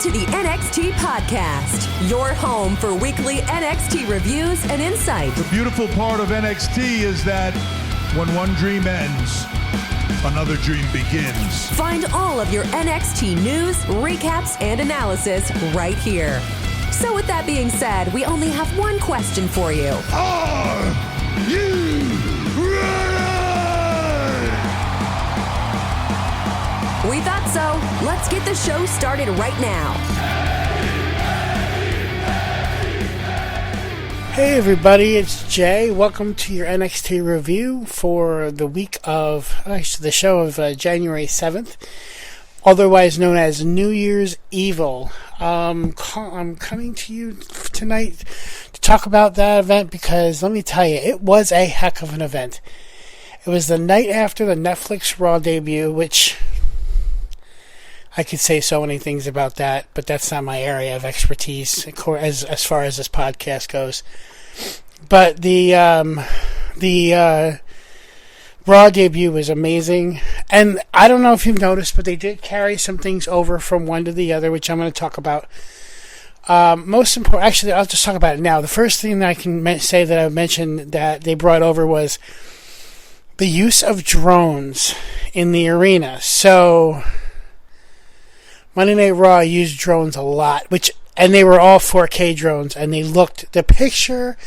to the NXT Podcast, your home for weekly NXT reviews and insight. The beautiful part of NXT is that when one dream ends, another dream begins. Find all of your NXT news, recaps, and analysis right here. So with that being said, we only have one question for you. Are you ready? We thought so. Let's get the show started right now. Hey everybody, it's Jay. Welcome to your NXT review for the week of, the show of January 7th, otherwise known as New Year's Evil. I'm coming to you tonight to talk about that event because, let me tell you, it was a heck of an event. It was the night after the Netflix Raw debut, which I could say so many things about that, but that's not my area of expertise as far as this podcast goes. But the Raw debut was amazing, and I don't know if you've noticed, but they did carry some things over from one to the other, which I'm going to talk about. Most important, actually, I'll just talk about it now. The first thing that I can say that I mentioned that they brought over was the use of drones in the arena. So Monday Night Raw used drones a lot, and they were all 4K drones, and the picture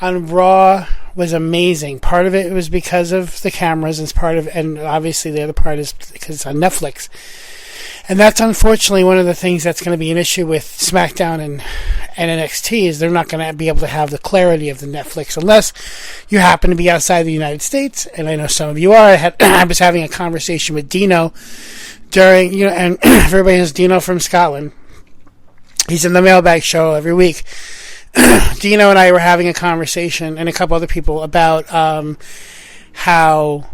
on Raw was amazing. Part of it was because of the cameras, and obviously the other part is because it's on Netflix. And that's unfortunately one of the things that's going to be an issue with SmackDown and NXT, is they're not going to be able to have the clarity of the Netflix unless you happen to be outside the United States, and I know some of you are. I was having a conversation with Dino during, and everybody knows Dino from Scotland. He's in the Mailbag Show every week. Dino and I were having a conversation, and a couple other people, about how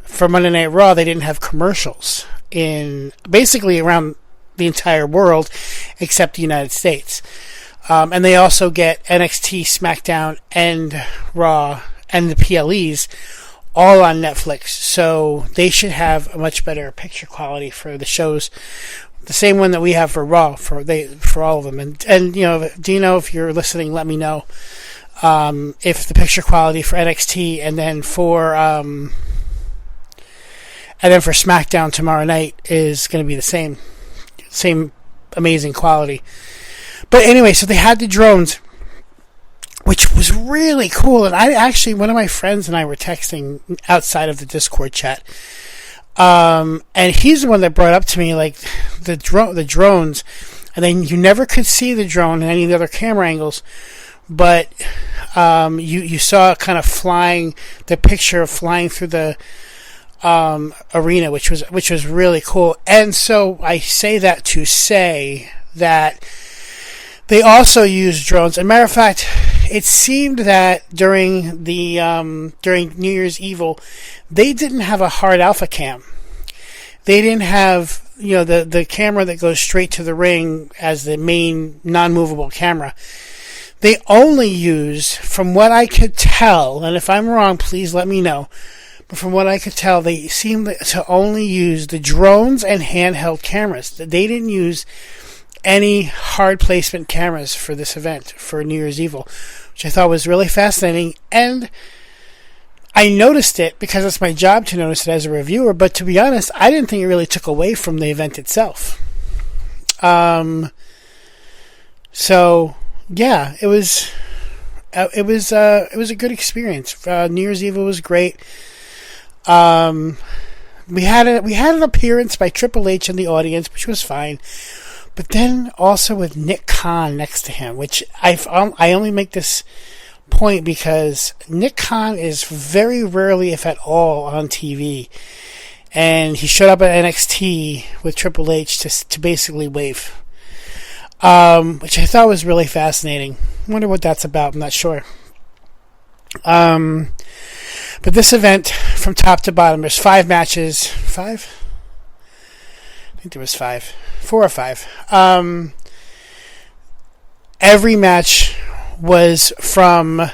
for Monday Night Raw they didn't have commercials in basically around the entire world except the United States. And they also get NXT, SmackDown, and Raw, and the PLEs all on Netflix, so they should have a much better picture quality for the shows. The same one that we have for Raw, for all of them. And Dino, if you're listening, let me know if the picture quality for NXT and then for SmackDown tomorrow night is going to be the same amazing quality. But anyway, so they had the drones, which was really cool. And one of my friends and I were texting outside of the Discord chat. And he's the one that brought up to me, like, the drones. And then you never could see the drone in any of the other camera angles. But you saw kind of the picture of flying through the arena, which was really cool. And so I say that to say that they also used drones. As a matter of fact, it seemed that during New Year's Evil, they didn't have a hard alpha cam. They didn't have the camera that goes straight to the ring as the main non-movable camera. They only used, from what I could tell, and if I'm wrong, please let me know, but from what I could tell, they seemed to only use the drones and handheld cameras. They didn't use any hard placement cameras for this event, for New Year's Evil, which I thought was really fascinating. And I noticed it because it's my job to notice it as a reviewer, but to be honest, I didn't think it really took away from the event itself. So yeah, it was a good experience. New Year's Evil was great. We had an appearance by Triple H in the audience, which was fine. But then also with Nick Khan next to him, which I only make this point because Nick Khan is very rarely, if at all, on TV. And he showed up at NXT with Triple H to basically wave. Which I thought was really fascinating. Wonder what that's about, I'm not sure. But this event, from top to bottom, there's 5 matches. 5? I think there was 5. 4 or 5. Every match was from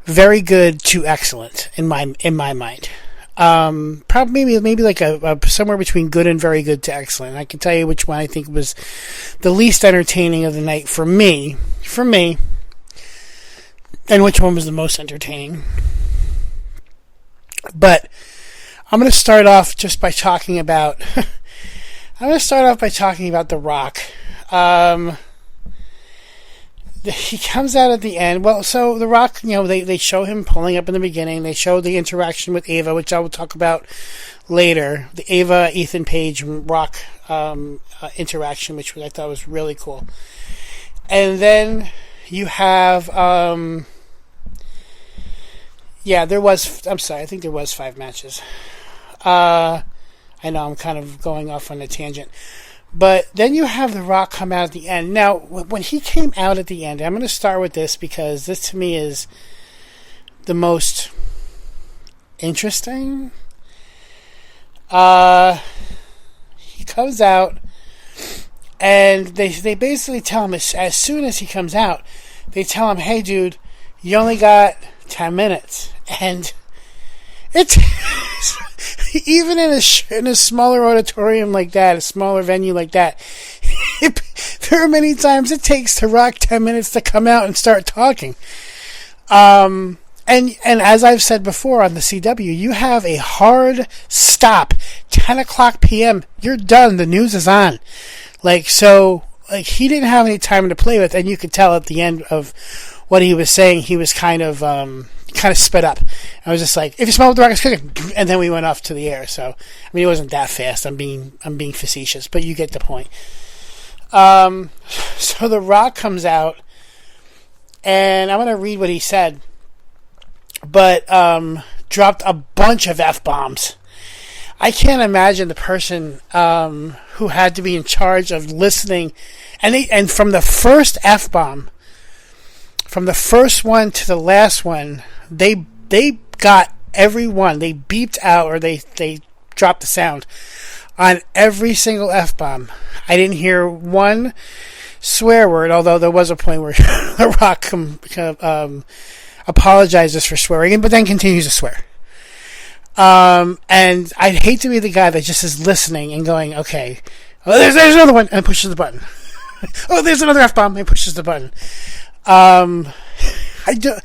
very good to excellent in my mind. Probably maybe like a somewhere between good and very good to excellent. I can tell you which one I think was the least entertaining of the night for me, and which one was the most entertaining. But I'm going to start off just by talking about The Rock. He comes out at the end. Well, so The Rock, they show him pulling up in the beginning. They show the interaction with Ava, which I will talk about later. The Ava, Ethan Page, Rock interaction, which I thought was really cool. And then you have, I think there was 5 matches. I know I'm kind of going off on a tangent. But then you have The Rock come out at the end. Now, when he came out at the end, I'm going to start with this because this to me is the most interesting. He comes out, and they basically tell him, as soon as he comes out, they tell him, hey, dude, you only got 10 minutes. And it's... even in a smaller auditorium like that, a smaller venue like that, there are many times it takes The Rock 10 minutes to come out and start talking. And as I've said before on the CW, you have a hard stop, 10 o'clock p.m. You're done. The news is on. He didn't have any time to play with, and you could tell at the end of what he was saying, he was kind of sped up. I was just like, if you smell what The Rock is cooking, and then we went off to the air. So, I mean, it wasn't that fast. I'm being facetious, but you get the point. So The Rock comes out, and I'm going to read what he said, but dropped a bunch of F-bombs. I can't imagine the person who had to be in charge of listening, and from the first F-bomb, from the first one to the last one, they got every one. They beeped out, or they dropped the sound on every single F-bomb. I didn't hear one swear word, although there was a point where The Rock apologizes for swearing, but then continues to swear. And I'd hate to be the guy that just is listening and going, okay, oh, there's another one, and pushes the button. Oh, there's another F-bomb, and pushes the button. I do,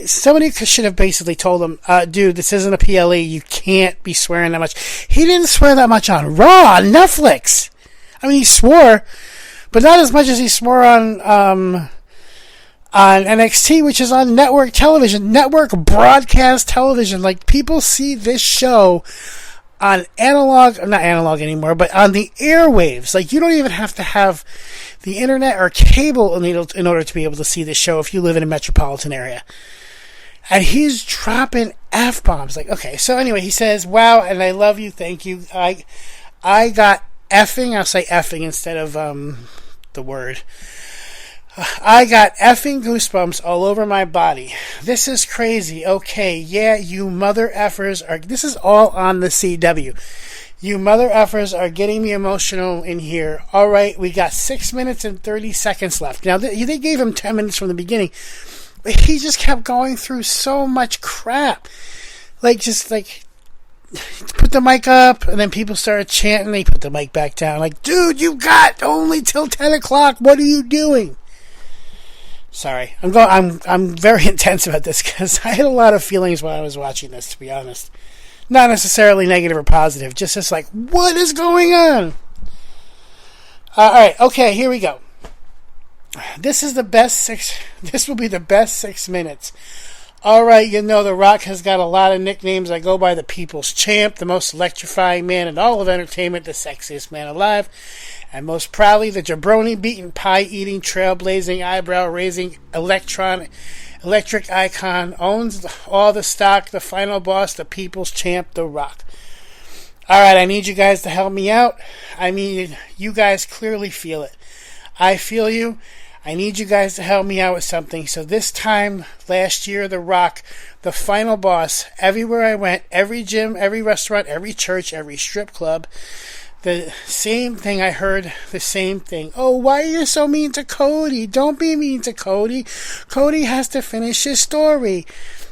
somebody should have basically told him, dude, this isn't a PLE, you can't be swearing that much. He didn't swear that much on Raw, on Netflix. I mean, he swore, but not as much as he swore on NXT, which is on network television, network broadcast television. People see this show on not analog anymore, but on the airwaves. You don't even have to have the internet or cable in order to be able to see this show if you live in a metropolitan area. And he's dropping F-bombs. Okay, so anyway, he says, wow, and I love you, thank you. I got effing, I'll say effing instead of the word. I got effing goosebumps all over my body. This is crazy. Okay, yeah, you mother effers are... This is all on the CW. You mother effers are getting me emotional in here. All right, we got 6 minutes and 30 seconds left. Now, they gave him 10 minutes from the beginning. But he just kept going through so much crap. Put the mic up, and then people started chanting. They put the mic back down. Dude, you got only till 10 o'clock. What are you doing? Sorry, I'm very intense about this because I had a lot of feelings while I was watching this, to be honest. Not necessarily negative or positive, just what is going on? Alright, okay, here we go. This will be the best 6 minutes. Alright, The Rock has got a lot of nicknames. I go by the People's Champ, the most electrifying man in all of entertainment, the sexiest man alive, and most proudly the jabroni-beating, pie-eating, trailblazing, eyebrow-raising, electric icon, owns all the stock, the final boss, the People's Champ, The Rock. Alright, I need you guys to help me out. I mean, you guys clearly feel it. I feel you. I need you guys to help me out with something. So this time last year, The Rock, the final boss, everywhere I went, every gym, every restaurant, every church, every strip club, the same thing. I heard the same thing. Oh, why are you so mean to Cody? Don't be mean to Cody. Cody has to finish his story.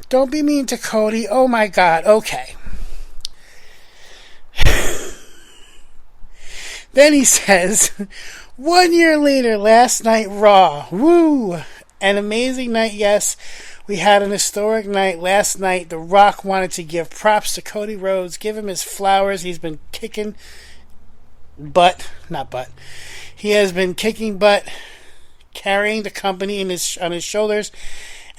Don't be mean to Cody. Oh my God. Okay. Then he says, 1 year later, last night, Raw. Woo! An amazing night, yes. We had an historic night last night. The Rock wanted to give props to Cody Rhodes, give him his flowers. He's been kicking butt. Not butt. He has been kicking butt, carrying the company on his shoulders.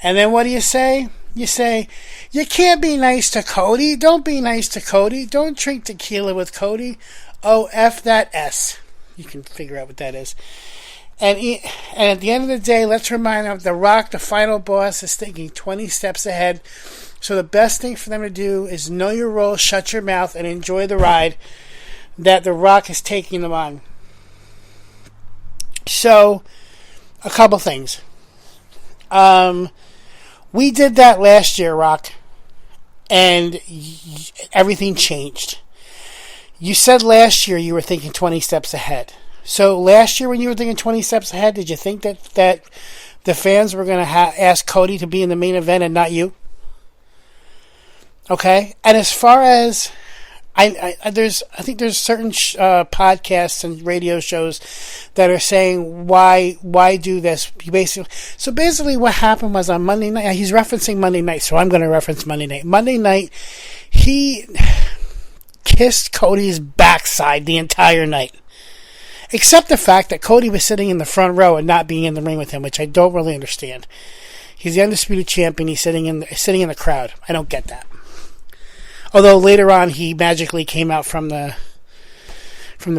And then what do you say? You say, you can't be nice to Cody. Don't be nice to Cody. Don't drink tequila with Cody. Oh, F that S. You can figure out what that is. And at the end of the day, let's remind them, The Rock, the final boss, is thinking 20 steps ahead. So the best thing for them to do is know your role, shut your mouth, and enjoy the ride that The Rock is taking them on. So, a couple things. We did that last year, Rock, and everything changed. You said last year you were thinking 20 steps ahead. So last year when you were thinking 20 steps ahead, did you think that the fans were going to ask Cody to be in the main event and not you? Okay? And as far as I think there's certain podcasts and radio shows that are saying why do this. So basically what happened was on Monday night, he's referencing Monday night, so I'm going to reference Monday night. Monday night, he kissed Cody's backside the entire night. Except the fact that Cody was sitting in the front row and not being in the ring with him, which I don't really understand. He's the undisputed champion. He's sitting in the crowd. I don't get that. Although later on he magically came out from the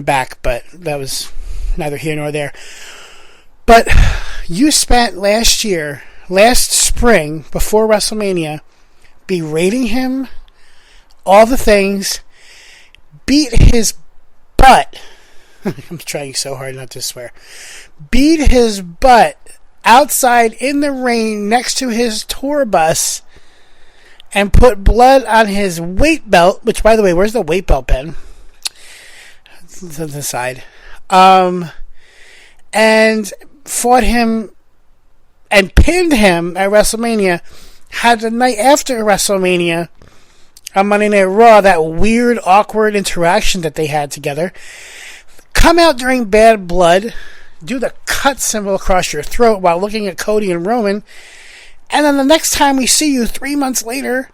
back, but that was neither here nor there. But you spent last spring, before WrestleMania, berating him, all the things, beat his butt. I'm trying so hard not to swear. Beat his butt outside in the rain next to his tour bus and put blood on his weight belt, which, by the way, where's the weight belt, Ben? To the side. And fought him and pinned him at WrestleMania. Had the night after WrestleMania on Monday Night Raw, that weird, awkward interaction that they had together. Come out during Bad Blood, do the cut symbol across your throat while looking at Cody and Roman, and then the next time we see you 3 months later,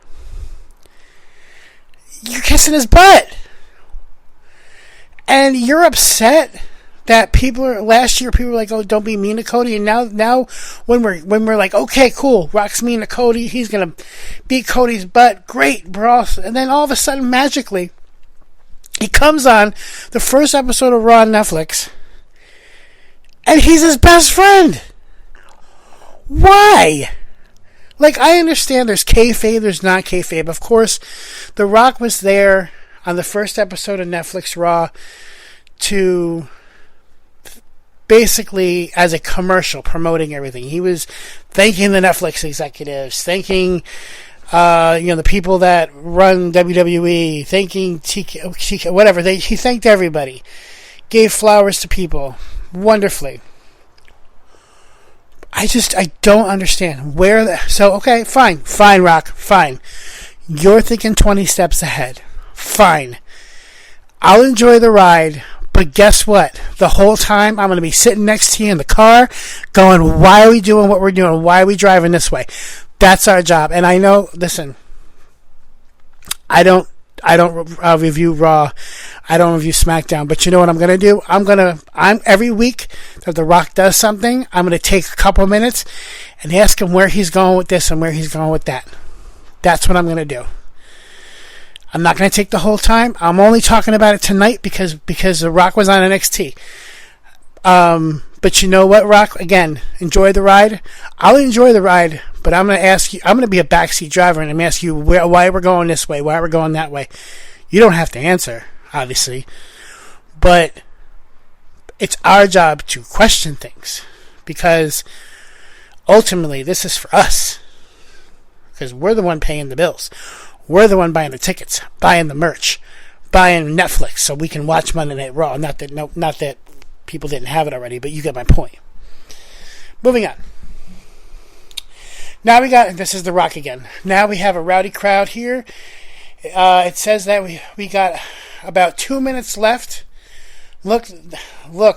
you're kissing his butt. And you're upset that last year people were like, oh, don't be mean to Cody, and now when we're like, okay, cool, Rock's mean to Cody, he's gonna beat Cody's butt, great, bro. And then all of a sudden, magically, he comes on the first episode of Raw on Netflix, and he's his best friend. Why? Like, I understand there's kayfabe, there's not kayfabe. Of course, The Rock was there on the first episode of Netflix Raw to basically as a commercial promoting everything. He was thanking the Netflix executives, thanking the people that run WWE, thanking TK, whatever. He thanked everybody, gave flowers to people, wonderfully. I don't understand okay, fine, Rock, fine. You're thinking 20 steps ahead. Fine. I'll enjoy the ride, but guess what? The whole time I'm going to be sitting next to you in the car going, why are we doing what we're doing? Why are we driving this way? That's our job. And I know, listen, I don't review Raw. I don't review SmackDown. But you know what I'm going to do? I'm every week that The Rock does something, I'm going to take a couple minutes and ask him where he's going with this and where he's going with that. That's what I'm going to do. I'm not going to take the whole time. I'm only talking about it tonight because The Rock was on NXT. But you know what, Rock? Again, enjoy the ride. I'll enjoy the ride, but I'm going to ask you. I'm going to be a backseat driver, and I'm going to ask you why we're going this way, why we're going that way. You don't have to answer, obviously, but it's our job to question things because ultimately this is for us because we're the one paying the bills. We're the one buying the tickets, buying the merch, buying Netflix so we can watch Monday Night Raw. Not that people didn't have it already, but you get my point. Moving on. Now this is The Rock again. Now we have a rowdy crowd here. It says that we got about 2 minutes left Look,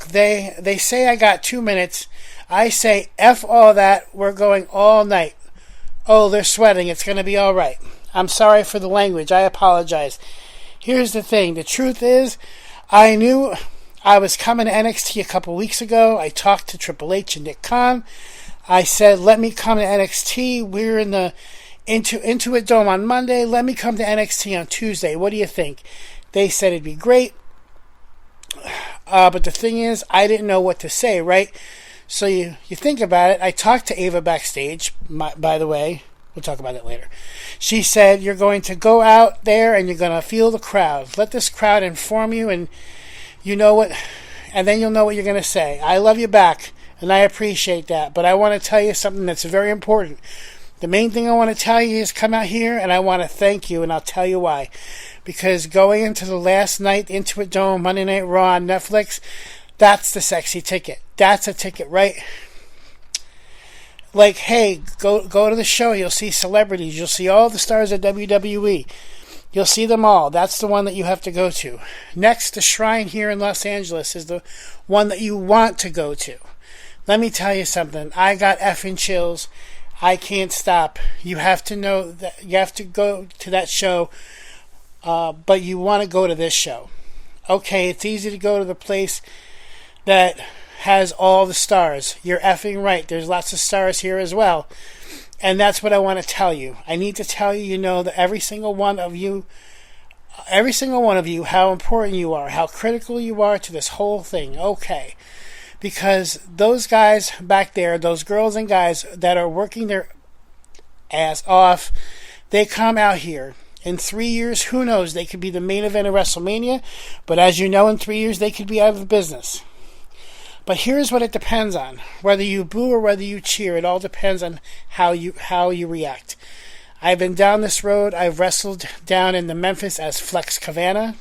they say I got 2 minutes. I say, F all that, we're going all night. Oh, they're sweating, it's going to be all right. I'm sorry for the language, I apologize. Here's the thing, the truth is, I knew I was coming to NXT a couple weeks ago. I talked to Triple H and Nick Khan. I said, let me come to NXT. We're in the Intuit Dome on Monday. Let me come to NXT on Tuesday. What do you think? They said it'd be great. But the thing is, I didn't know what to say, right? So you think about it. I talked to Ava backstage, by the way. We'll talk about it later. She said, you're going to go out there and you're going to feel the crowd. Let this crowd inform you, and you know what, and then you'll know what you're going to say. I love you back, and I appreciate that. But I want to tell you something that's very important. The main thing I want to tell you is come out here, and I want to thank you, and I'll tell you why. Because going into the last night, Intuit Dome, Monday Night Raw on Netflix, that's the sexy ticket. That's a ticket, right? Like, hey, go to the show. You'll see celebrities. You'll see all the stars of WWE. You'll see them all. That's the one that you have to go to. Next, the Shrine here in Los Angeles is the one that you want to go to. Let me tell you something. I got effing chills. I can't stop. You have to know that you have to go to that show, but you want to go to this show. Okay, it's easy to go to the place that has all the stars. You're effing right. There's lots of stars here as well. And that's what I want to tell you. I need to tell you, you know, that every single one of you, how important you are, how critical you are to this whole thing. Okay. Because those guys back there, those girls and guys that are working their ass off, they come out here. In 3 years, who knows? They could be the main event of WrestleMania. But as you know, in 3 years, they could be out of the business. But here's what it depends on. Whether you boo or whether you cheer, it all depends on how you react. I've been down this road. I've wrestled down in the Memphis as Flex Kavana.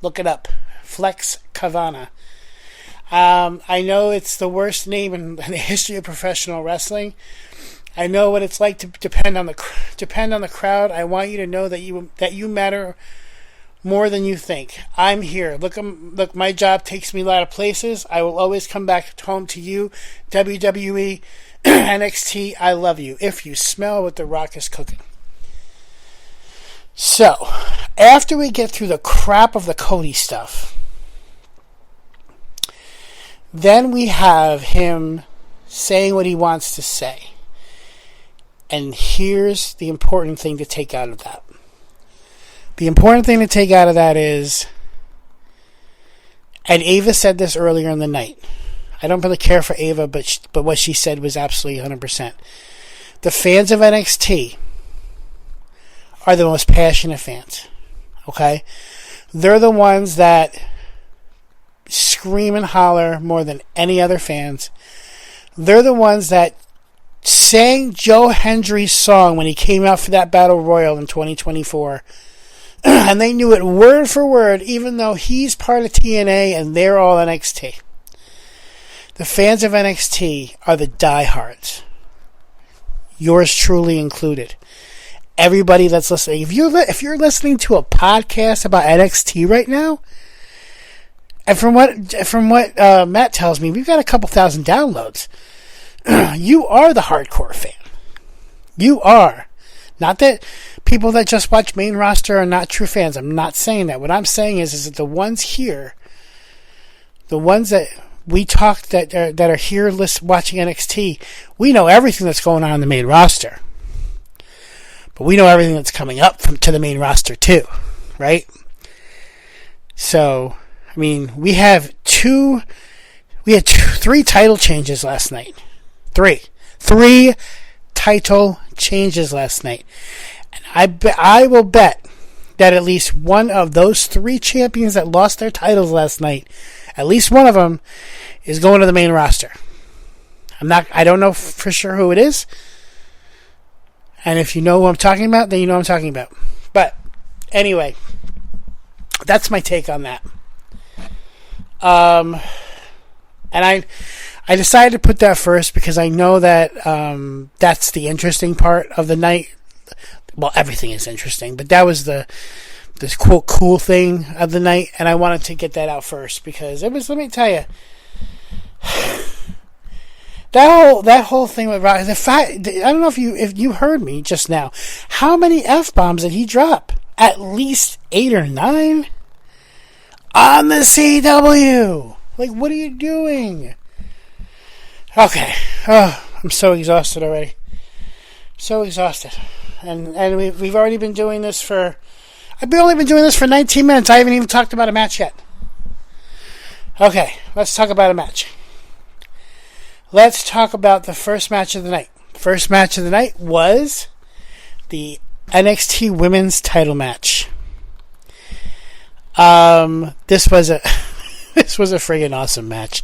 Look it up. Flex Kavana. I know it's the worst name in the history of professional wrestling. I know what it's like to depend on the crowd. I want you to know that you matter more than you think. I'm here. Look, my job takes me a lot of places. I will always come back home to you. WWE, NXT, I love you. If you smell what The Rock is cooking. So, after we get through the crap of the Cody stuff, then we have him saying what he wants to say. And here's the important thing to take out of that. The important thing to take out of that is, and Ava said this earlier in the night. I don't really care for Ava, but what she said was absolutely 100%. The fans of NXT are the most passionate fans. Okay? They're the ones that scream and holler more than any other fans. They're the ones that sang Joe Hendry's song when he came out for that Battle Royal in 2024. And they knew it word for word, even though he's part of TNA and they're all NXT. The fans of NXT are the diehards. Yours truly included. Everybody that's listening. If you're listening to a podcast about NXT right now, and from what Matt tells me, we've got a couple thousand downloads. You are the hardcore fan. You are. Not that people that just watch main roster are not true fans. I'm not saying that. What I'm saying is that the ones here, the ones that we talk that are here watching NXT, we know everything that's going on in the main roster. But we know everything that's coming up to the main roster too, right? So, I mean, we had three title changes last night. Three title changes last night. And I will bet that at least one of those three champions that lost their titles last night, at least one of them is going to the main roster. I don't know for sure who it is. And if you know who I'm talking about, then you know what I'm talking about. But anyway, that's my take on that. And I decided to put that first because I know that that's the interesting part of the night. Well, everything is interesting, but that was the this quote cool thing of the night, and I wanted to get that out first because it was. Let me tell you, that whole thing with Rock. The fact, I don't know if you heard me just now. How many F-bombs did he drop? At least 8 or 9 on the CW. Like, what are you doing? Okay. Oh, I'm so exhausted already. So exhausted. And we've already been doing this for... I've only been doing this for 19 minutes. I haven't even talked about a match yet. Okay, let's talk about a match. Let's talk about the first match of the night. First match of the night was the NXT Women's Title match. This was a friggin' awesome match.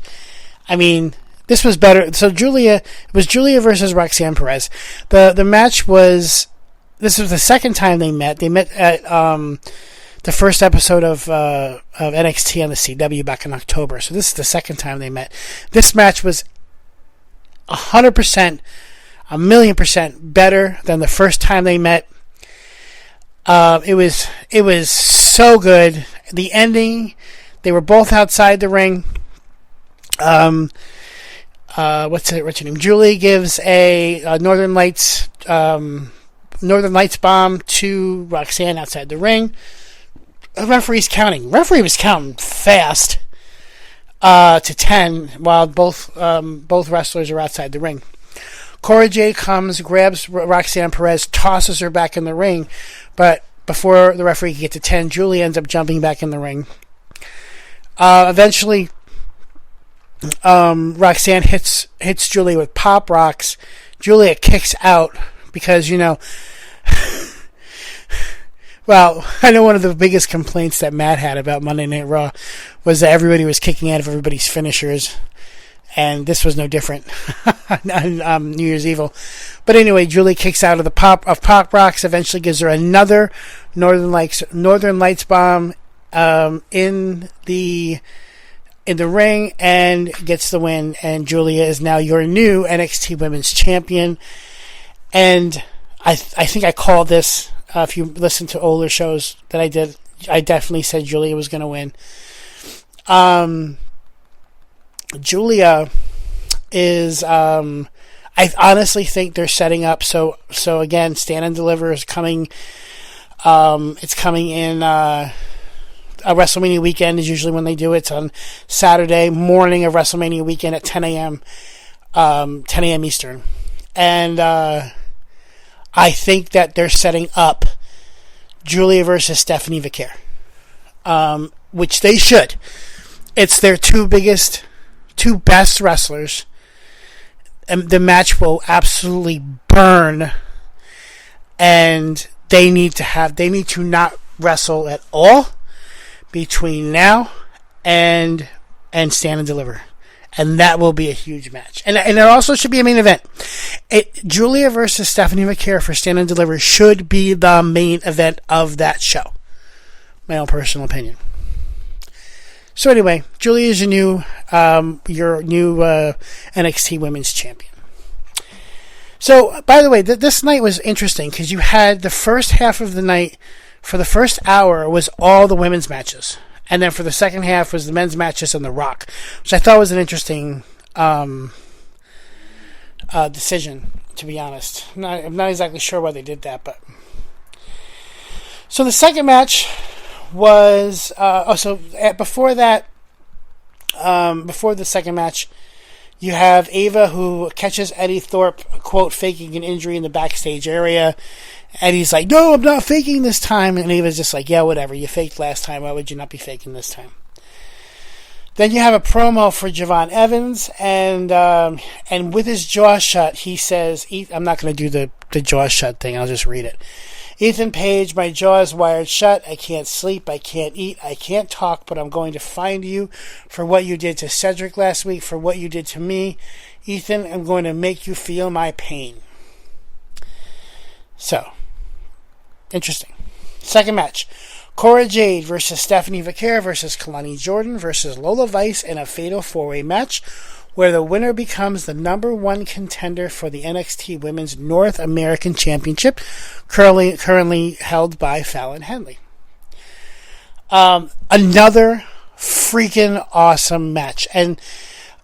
I mean, this was better. So Julia versus Roxanne Perez. The match was. This was the second time they met. They met at the first episode of NXT on the CW back in October. So this is the second time they met. This match was 100%, 1,000,000% better than the first time they met. It was so good. The ending, they were both outside the ring. What's her name? Julie gives a Northern Lights bomb to Roxanne outside the ring. The referee's counting. Referee was counting fast to 10 while both wrestlers are outside the ring. Cora Jade comes, grabs Roxanne Perez, tosses her back in the ring, but before the referee can get to 10, Julie ends up jumping back in the ring. Eventually, Roxanne hits Julia with pop rocks. Julia kicks out because, well, I know one of the biggest complaints that Matt had about Monday Night Raw was that everybody was kicking out of everybody's finishers, and this was no different on New Year's Evil. But anyway, Julie kicks out of the pop rocks, eventually gives her another Northern Lights bomb in the ring, and gets the win. And Julia is now your new NXT Women's Champion. And I think I called this. If you listen to older shows that I did, I definitely said Julia was going to win. Julia is, I honestly think they're setting up. So again, Stand and Deliver is coming. It's coming in, a WrestleMania weekend is usually when they do it. It's on Saturday morning of WrestleMania weekend at 10 a.m. Eastern. And, I think that they're setting up Julia versus Stephanie Vaquer, which they should. It's their two best wrestlers, and the match will absolutely burn. And they need to not wrestle at all between now and Stand and Deliver. And that will be a huge match. And it also should be a main event. Julia versus Stephanie Vaquer for Stand and Deliver should be the main event of that show. My own personal opinion. So anyway, Julia is your new NXT Women's Champion. So, by the way, this night was interesting because you had the first half of the night, for the first hour, was all the women's matches. And then for the second half was the men's matches and The Rock, which I thought was an interesting decision, to be honest. I'm not exactly sure why they did that, but... So the second match was... before that, before the second match, you have Ava, who catches Eddie Thorpe, quote, faking an injury in the backstage area. Eddie's like, no, I'm not faking this time. And Ava's just like, yeah, whatever. You faked last time. Why would you not be faking this time? Then you have a promo for Javon Evans. And with his jaw shut, he says, I'm not going to do the jaw shut thing. I'll just read it. Ethan Page, my jaw is wired shut. I can't sleep. I can't eat. I can't talk, but I'm going to find you for what you did to Cedric last week, for what you did to me. Ethan, I'm going to make you feel my pain. So, interesting. Second match. Cora Jade versus Stephanie Vaquer versus Kalani Jordan versus Lola Vice in a fatal four-way match where the winner becomes the number one contender for the NXT Women's North American Championship, currently held by Fallon Henley. Another freaking awesome match, and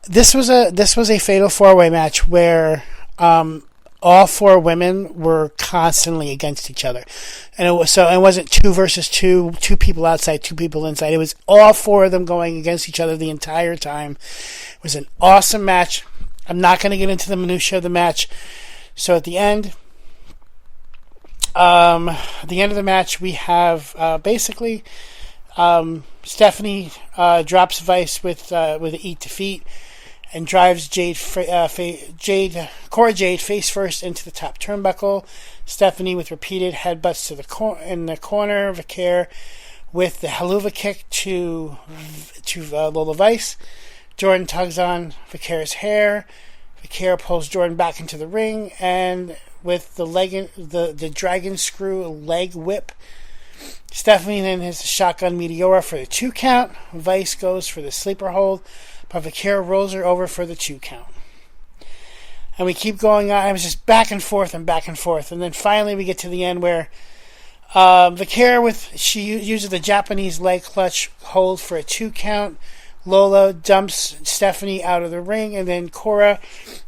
this was a fatal 4-way match where all 4 women were constantly against each other, and it wasn't 2 versus 2, 2 people outside, 2 people inside. It was all 4 of them going against each other the entire time. It was an awesome match. I'm not going to get into the minutia of the match. So at the end of the match, we have basically Stephanie drops Vice with an eat defeat and drives Cora Jade face first into the top turnbuckle. Stephanie with repeated headbutts in the corner. Vicaire with the haluva kick to Lola Vice. Jordan tugs on Vicaire's hair. Vicaire pulls Jordan back into the ring, and with the dragon screw leg whip, Stephanie then hits a shotgun meteora for the 2 count. Vice goes for the sleeper hold, but Vicaire rolls her over for the 2 count. And we keep going on. It was just back and forth. And then finally we get to the end where Vicaire she uses the Japanese leg clutch hold for a 2 count. Lola dumps Stephanie out of the ring, and then Cora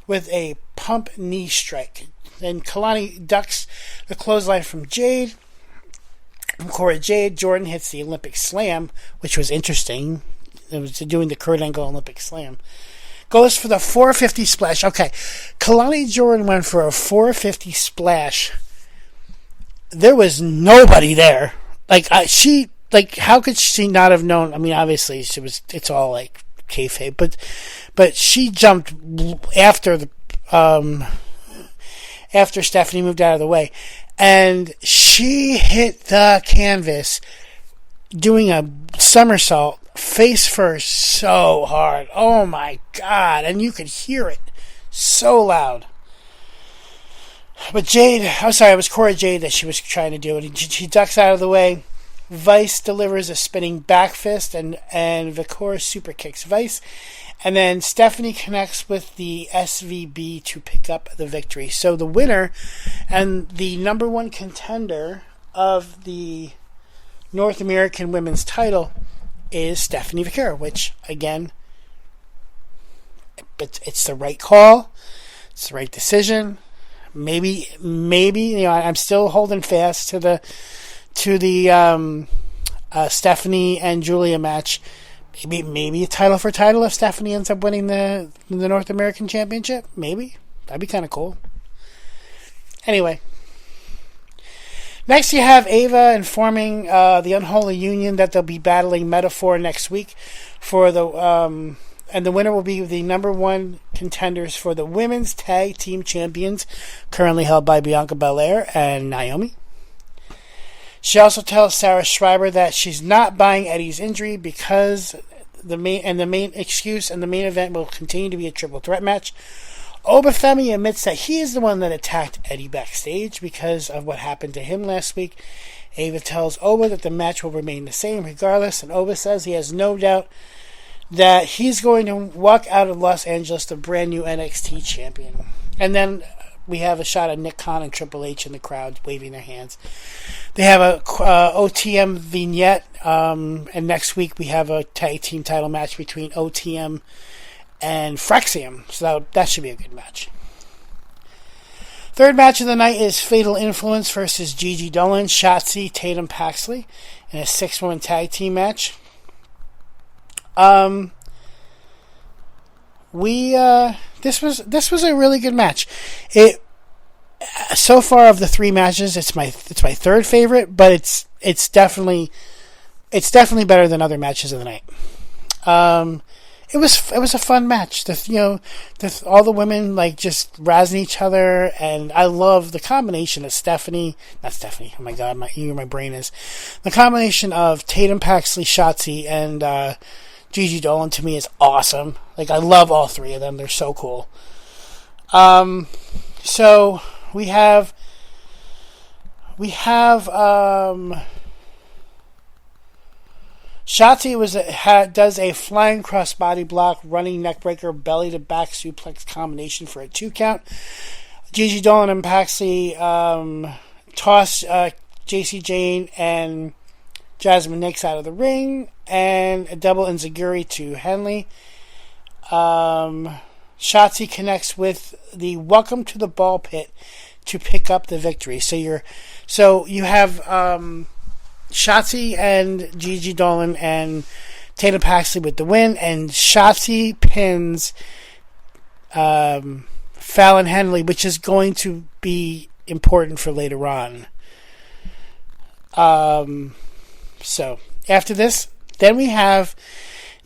with a pump knee strike. Then Kalani ducks the clothesline from Jade. From Cora Jade, Jordan hits the Olympic Slam, which was interesting. It was doing the Kurt Angle Olympic Slam. Goes for the 450 splash. Okay, Kalani Jordan went for a 450 splash. There was nobody there. How could she not have known? I mean, obviously, it's all like kayfabe, but she jumped after Stephanie moved out of the way, and she hit the canvas doing a somersault face first so hard. Oh my God. And you could hear it so loud. But it was Cora Jade that she was trying to do it. She ducks out of the way. Vice delivers a spinning back fist, and Vicaire super kicks Vice. And then Stephanie connects with the SVB to pick up the victory. So the winner and the number 1 contender of the North American Women's title is Stephanie Vicaire, which, again, it's the right call. It's the right decision. Maybe, I'm still holding fast to the Stephanie and Julia match. Maybe a title for title if Stephanie ends up winning the North American Championship. Maybe. That'd be kind of cool. Anyway. Next you have Ava informing the Unholy Union that they'll be battling Metaphor next week for and the winner will be the number 1 contenders for the Women's Tag Team Champions, currently held by Bianca Belair and Naomi. She also tells Sarah Schreiber that she's not buying Eddie's injury because the main event will continue to be a triple threat match. Obafemi admits that he is the one that attacked Eddie backstage because of what happened to him last week. Ava tells Oba that the match will remain the same regardless, and Oba says he has no doubt that he's going to walk out of Los Angeles the brand new NXT champion. And then we have a shot of Nick Khan and Triple H in the crowd waving their hands. They have a OTM vignette, and next week we have a tag team title match between OTM and Fraxium, so that should be a good match. Third match of the night is Fatal Influence versus Gigi Dolan, Shotzi, Tatum Paxley in a 6-woman tag team match. This was a really good match. So far of the 3 matches, it's my third favorite, but it's definitely better than other matches of the night. It was a fun match. All the women just razzing each other, and I love the combination of not Stephanie. Oh my God, my brain is the combination of Tatum Paxley, Shotzi, and Gigi Dolan to me is awesome. I love all 3 of them. They're so cool. So we have Shotzi does a flying crossbody block, running neckbreaker, belly to back suplex combination for a 2 count. Gigi Dolan and Paxley toss JC Jane and Jasmine Nix out of the ring, and a double enziguri to Henley. Shotzi connects with the Welcome to the Ball Pit to pick up the victory. So you have Shotzi and Gigi Dolan and Tatum Paxley with the win, and Shotzi pins Fallon Henley, which is going to be important for later on. So after this, then we have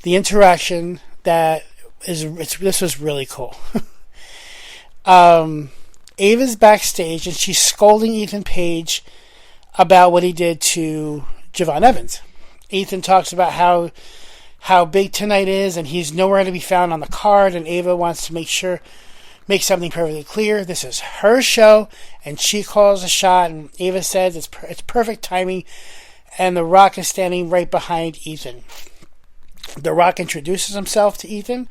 the interaction that this was really cool. Ava's backstage and she's scolding Ethan Page about what he did to Javon Evans. Ethan talks about how big tonight is and he's nowhere to be found on the card, and Ava wants to make something perfectly clear. This is her show, and she calls a shot, and Ava says it's perfect timing, and The Rock is standing right behind Ethan. The Rock introduces himself to Ethan,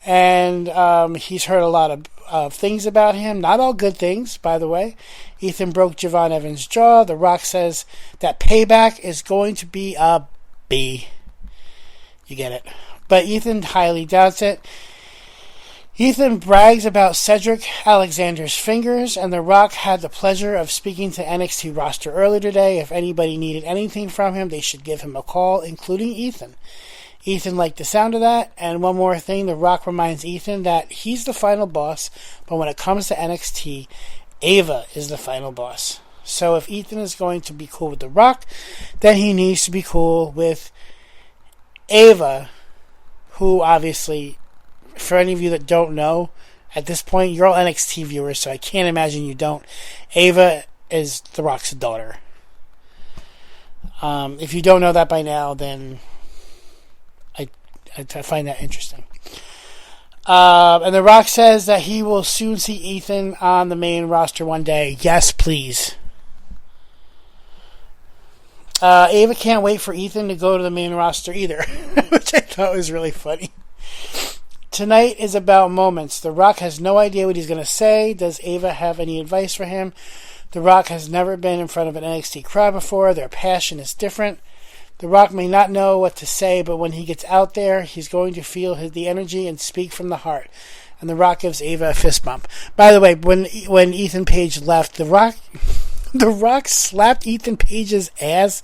and he's heard a lot of things about him. Not all good things, by the way. Ethan broke Javon Evans' jaw. The Rock says that Payback is going to be a B. You get it. But Ethan highly doubts it. Ethan brags about Cedric Alexander's fingers, and The Rock had the pleasure of speaking to NXT roster earlier today. If anybody needed anything from him, they should give him a call, including Ethan. Ethan liked the sound of that, and one more thing, The Rock reminds Ethan that he's the final boss, but when it comes to NXT, Ava is the final boss. So if Ethan is going to be cool with The Rock, then he needs to be cool with Ava, who obviously, for any of you that don't know, at this point, you're all NXT viewers, so I can't imagine you don't. Ava is The Rock's daughter. If you don't know that by now, then I find that interesting. And The Rock says that he will soon see Ethan on the main roster one day. Yes, please. Ava can't wait for Ethan to go to the main roster either, which I thought was really funny. Tonight is about moments. The Rock has no idea what he's going to say. Does Ava have any advice for him? The Rock has never been in front of an NXT crowd before. Their passion is different. The Rock may not know what to say, but when he gets out there, he's going to feel the energy and speak from the heart. And The Rock gives Ava a fist bump. By the way, when Ethan Page left, The Rock slapped Ethan Page's ass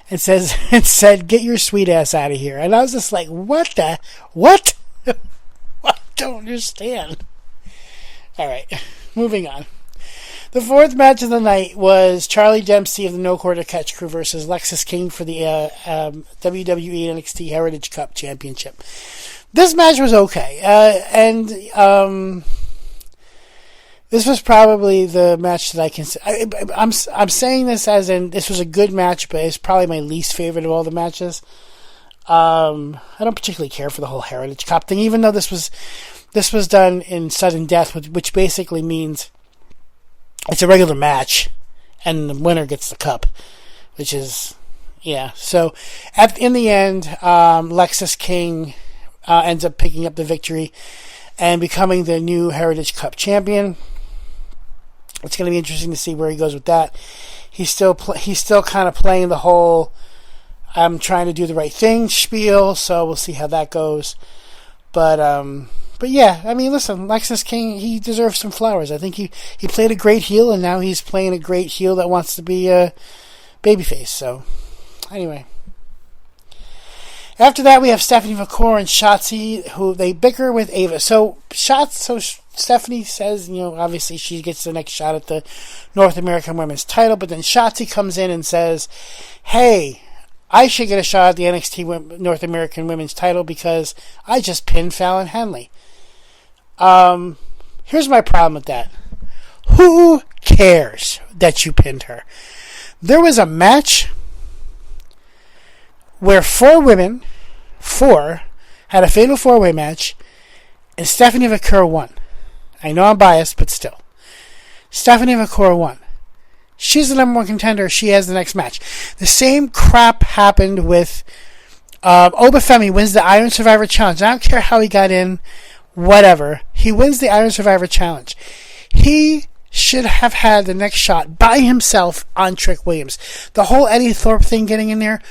and said, "Get your sweet ass out of here." And I was just like, what? I don't understand. All right, moving on. The fourth match of the night was Charlie Dempsey of the No Quarter Catch Crew versus Lexis King for the WWE NXT Heritage Cup Championship. This match was okay, and this was probably the match that I can. I'm saying this as in this was a good match, but it's probably my least favorite of all the matches. I don't particularly care for the whole Heritage Cup thing, even though this was done in sudden death, which basically means it's a regular match, and the winner gets the cup, which is, yeah. So, in the end, Lexis King ends up picking up the victory and becoming the new Heritage Cup champion. It's going to be interesting to see where he goes with that. He's still kind of playing the whole "I'm trying to do the right thing" spiel, so we'll see how that goes. But yeah, I mean, listen, Lexis King, he deserves some flowers. I think he played a great heel, and now he's playing a great heel that wants to be a babyface. So, anyway. After that, we have Stephanie McCool and Shotzi, who they bicker with Ava. So Stephanie says, obviously she gets the next shot at the North American Women's title, but then Shotzi comes in and says, "Hey, I should get a shot at the NXT North American Women's title because I just pinned Fallon Henley." Here's my problem with that. Who cares that you pinned her? There was a match where four women had a fatal four-way match, and Stephanie McCool won. I know I'm biased, but still. Stephanie McCool won. She's the number one contender. She has the next match. The same crap happened with Obafemi wins the Iron Survivor Challenge. I don't care how he got in, whatever. He wins the Iron Survivor Challenge. He should have had the next shot by himself on Trick Williams. The whole Eddie Thorpe thing getting in there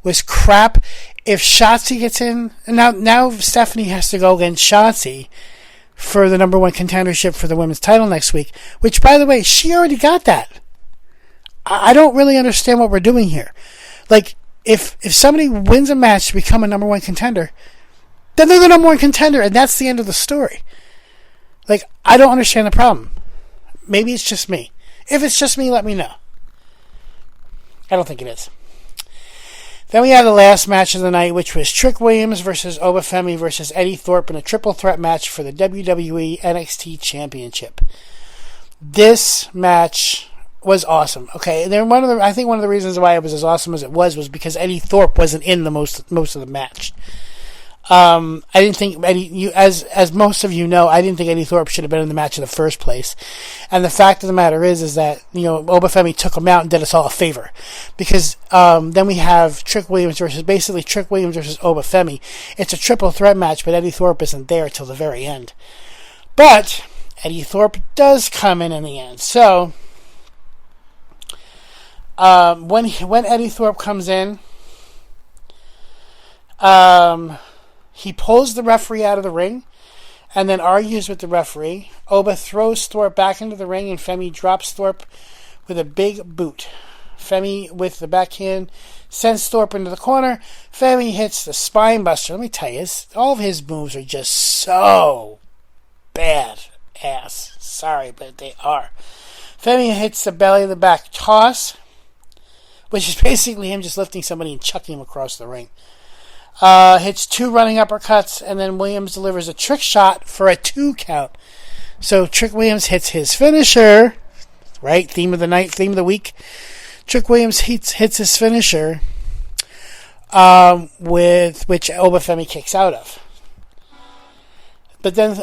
was crap. If Shotzi gets in, and now Stephanie has to go against Shotzi for the number one contendership for the women's title next week, which, by the way, she already got that. I don't really understand what we're doing here. Like, if somebody wins a match to become a number one contender, then they're the number one contender, and that's the end of the story. Like, I don't understand the problem. Maybe it's just me. If it's just me, let me know. I don't think it is. Then we had the last match of the night, which was Trick Williams versus Obafemi versus Eddie Thorpe in a triple threat match for the WWE NXT Championship. This match was awesome. Okay, and then I think one of the reasons why it was as awesome as it was because Eddie Thorpe wasn't in the most of the match. I didn't think Eddie, as most of you know, I didn't think Eddie Thorpe should have been in the match in the first place. And the fact of the matter is that, Obafemi took him out and did us all a favor. Because, then we have Trick Williams versus Obafemi. It's a triple threat match, but Eddie Thorpe isn't there till the very end. But Eddie Thorpe does come in the end. So, when Eddie Thorpe comes in, he pulls the referee out of the ring and then argues with the referee. Oba throws Thorpe back into the ring and Femi drops Thorpe with a big boot. Femi with the backhand sends Thorpe into the corner. Femi hits the spine buster. Let me tell you, all of his moves are just so bad ass. Sorry, but they are. Femi hits the belly of the back toss, which is basically him just lifting somebody and chucking him across the ring. Hits 2 running uppercuts, and then Williams delivers a trick shot for a 2 count. So Trick Williams hits his finisher, right? Theme of the night, theme of the week. Trick Williams hits his finisher, with which Obafemi kicks out of. But then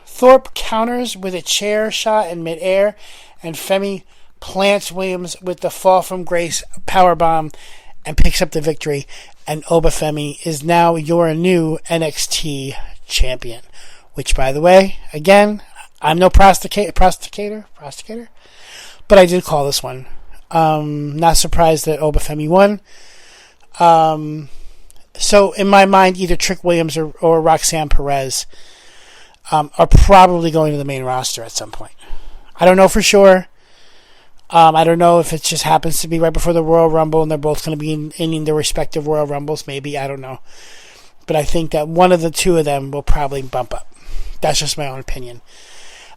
Thorpe counters with a chair shot in midair, and Femi plants Williams with the fall from grace powerbomb and picks up the victory. And Obafemi is now your new NXT champion. Which, by the way, again, I'm no prosticator, but I did call this one. Not surprised that Obafemi won. So, in my mind, either Trick Williams or Roxanne Perez are probably going to the main roster at some point. I don't know for sure. I don't know if it just happens to be right before the Royal Rumble and they're both going to be in their respective Royal Rumbles. Maybe, I don't know. But I think that one of the two of them will probably bump up. That's just my own opinion.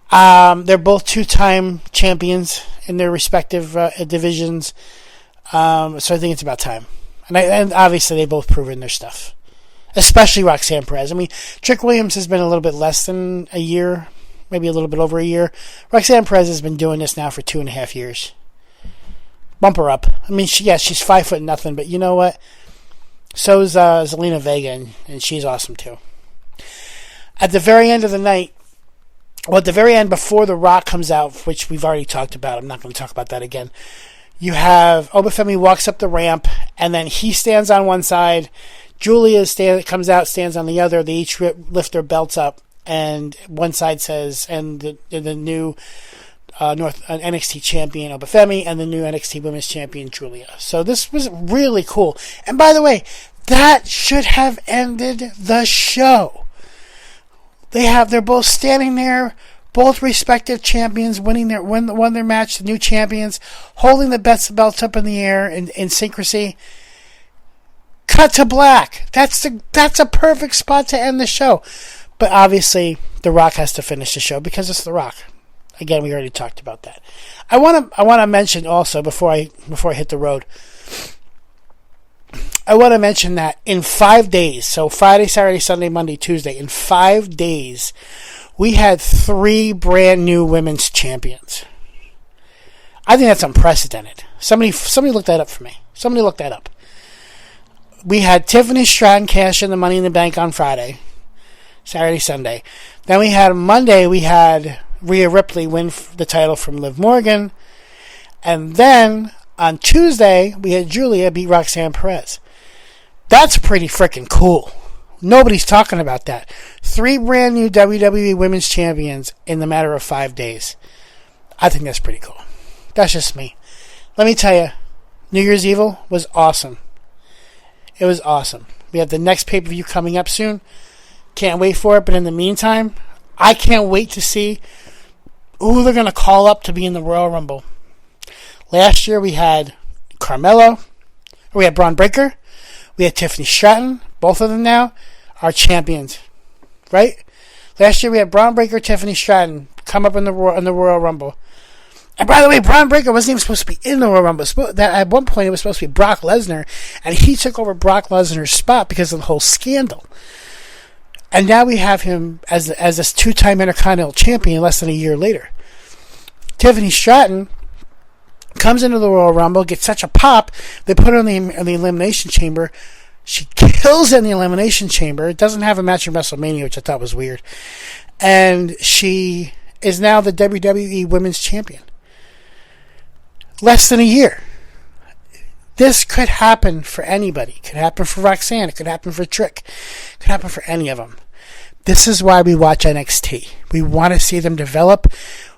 They're both 2-time champions in their respective divisions. So I think it's about time. And obviously they both proven their stuff. Especially Roxanne Perez. I mean, Trick Williams has been a little bit less than a year. Maybe a little bit over a year. Roxanne Perez has been doing this now for 2.5 years. Bump her up. I mean, she's 5'0", but you know what? So's Zelina Vega, and she's awesome too. At the very end of the night, at the very end before The Rock comes out, which we've already talked about, I'm not going to talk about that again. You have Obafemi walks up the ramp, and then he stands on one side. Julia comes out, stands on the other. They each lift their belts up. And one side says, and the new NXT champion Obafemi, and the new NXT Women's Champion Julia. So this was really cool. And by the way, that should have ended the show. They're both standing there, both respective champions won their match, the new champions, holding the belts up in the air in synchrony. Cut to black. That's a perfect spot to end the show. But obviously, The Rock has to finish the show because it's The Rock. Again, we already talked about that. I want to mention also before I hit the road. I want to mention that in 5 days, so Friday, Saturday, Sunday, Monday, Tuesday, in 5 days, we had 3 brand new women's champions. I think that's unprecedented. Somebody look that up for me. Somebody look that up. We had Tiffany Stratton cash in the Money in the Bank on Friday. Saturday, Sunday. Then we had Monday, we had Rhea Ripley win the title from Liv Morgan. And then on Tuesday, we had Julia beat Roxanne Perez. That's pretty freaking cool. Nobody's talking about that. 3 brand new WWE Women's Champions in the matter of 5 days. I think that's pretty cool. That's just me. Let me tell you, New Year's Evil was awesome. It was awesome. We have the next pay-per-view coming up soon. Can't wait for it. But in the meantime, I can't wait to see who they're going to call up to be in the Royal Rumble. Last year we had Carmelo. We had Braun Breaker. We had Tiffany Stratton. Both of them now are champions. Right? Last year we had Braun Breaker, Tiffany Stratton come up in the Royal Rumble. And by the way, Braun Breaker wasn't even supposed to be in the Royal Rumble. At one point, it was supposed to be Brock Lesnar, and he took over Brock Lesnar's spot because of the whole scandal. And now we have him as this two-time Intercontinental Champion less than a year later. Tiffany Stratton comes into the Royal Rumble, gets such a pop, they put her in the Elimination Chamber. She kills in the Elimination Chamber. It doesn't have a match in WrestleMania, which I thought was weird. And she is now the WWE Women's Champion. Less than a year. This could happen for anybody. It could happen for Roxanne. It could happen for Trick. It could happen for any of them. This is why we watch NXT. We want to see them develop.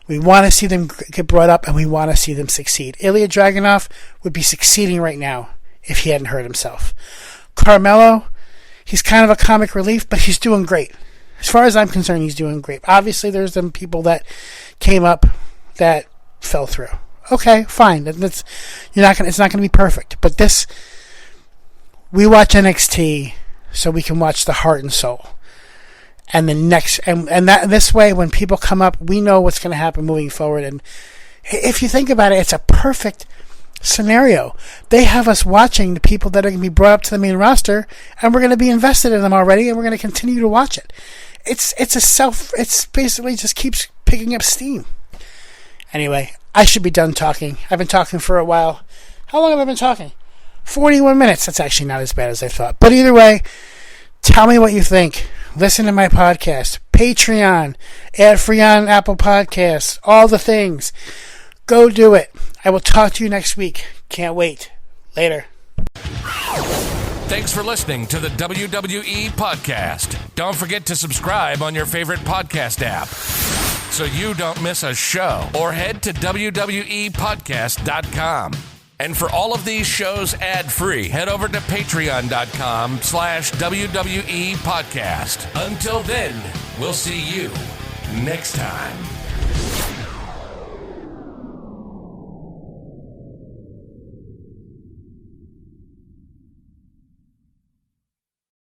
We want to see them get brought up, and we want to see them succeed. Ilya Dragunov would be succeeding right now if he hadn't hurt himself. Carmelo, he's kind of a comic relief, but he's doing great. As far as I'm concerned, he's doing great. Obviously, there's some people that came up that fell through. Okay, fine. It's not gonna be perfect. But we watch NXT so we can watch the heart and soul. And the next, and that this way, when people come up, we know what's going to happen moving forward. And if you think about it, it's a perfect scenario. They have us watching the people that are going to be brought up to the main roster, and we're going to be invested in them already, and we're going to continue to watch it. It's basically just keeps picking up steam. Anyway, I should be done talking. I've been talking for a while. How long have I been talking? 41 minutes. That's actually not as bad as I thought. But either way, tell me what you think. Listen to my podcast. Patreon. Ad-free on Apple Podcasts. All the things. Go do it. I will talk to you next week. Can't wait. Later. Thanks for listening to the WWE Podcast. Don't forget to subscribe on your favorite podcast app so you don't miss a show, or head to WWEpodcast.com. And for all of these shows ad-free, head over to patreon.com/WWE Podcast. Until then, we'll see you next time.